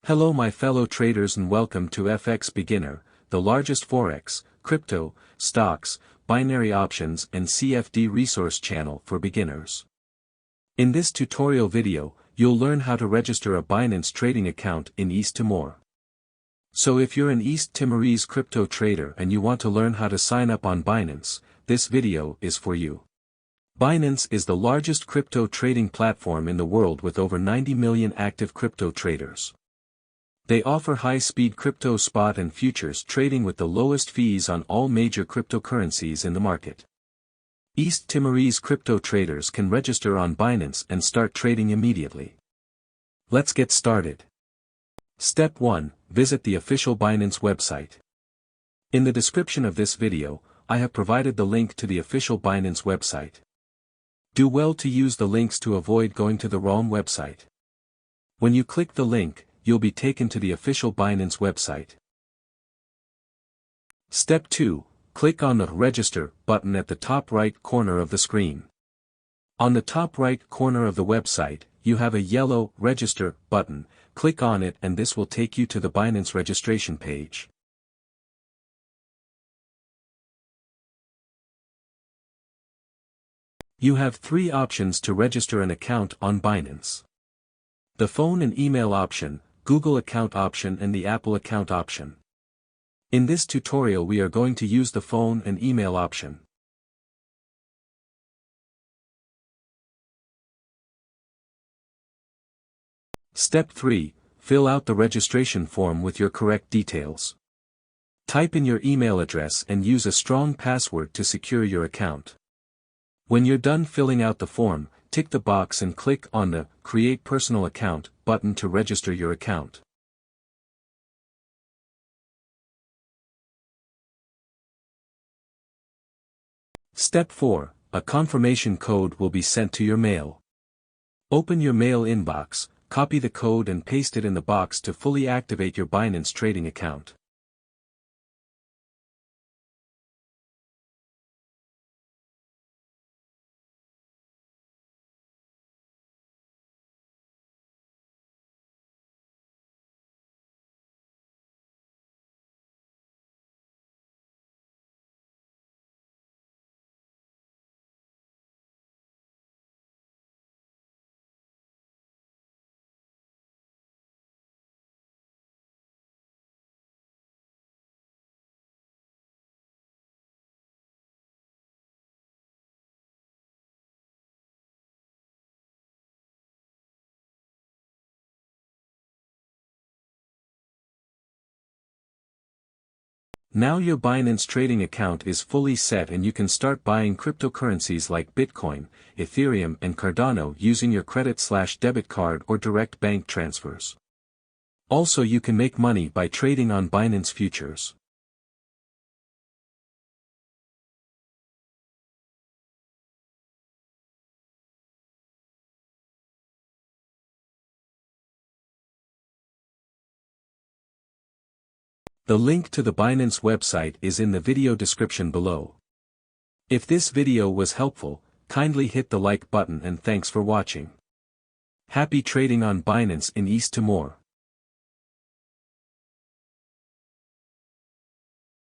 Hello my fellow traders and welcome to FX Beginner, the largest forex, crypto, stocks, binary options and CFD resource channel for beginners. In this tutorial video, you'll learn how to register a Binance trading account in East Timor. So if you're an East Timorese crypto trader and you want to learn how to sign up on Binance, this video is for you. Binance is the largest crypto trading platform in the world with over 90 million active crypto traders. They offer high-speed crypto spot and futures trading with the lowest fees on all major cryptocurrencies in the market. East Timorese crypto traders can register on Binance and start trading immediately. Let's get started. Step 1. Visit the official Binance website. In the description of this video, I have provided the link to the official Binance website. Do well to use the links to avoid going to the wrong website. When you click the link, you'll be taken to the official Binance website. Step 2. Click on the Register button at the top right corner of the screen. On the top right corner of the website, you have a yellow Register button. Click on it and this will take you to the Binance registration page. You have 3 options to register an account on Binance. The phone and email option, Google account option and the Apple account option. In this tutorial we are going to use the phone and email option. Step 3. Fill out the registration form with your correct details. Type in your email address and use a strong password to secure your account. When you're done filling out the form, tick the box and click on the Create Personal Account button to register your account. Step 4. A confirmation code will be sent to your mail. Open your mail inbox, copy the code and paste it in the box to fully activate your Binance trading account. Now your Binance trading account is fully set and you can start buying cryptocurrencies like Bitcoin, Ethereum and Cardano using your credit/debit card or direct bank transfers. Also you can make money by trading on Binance futures. The link to the Binance website is in the video description below. If this video was helpful, kindly hit the like button and thanks for watching. Happy trading on Binance in East Timor.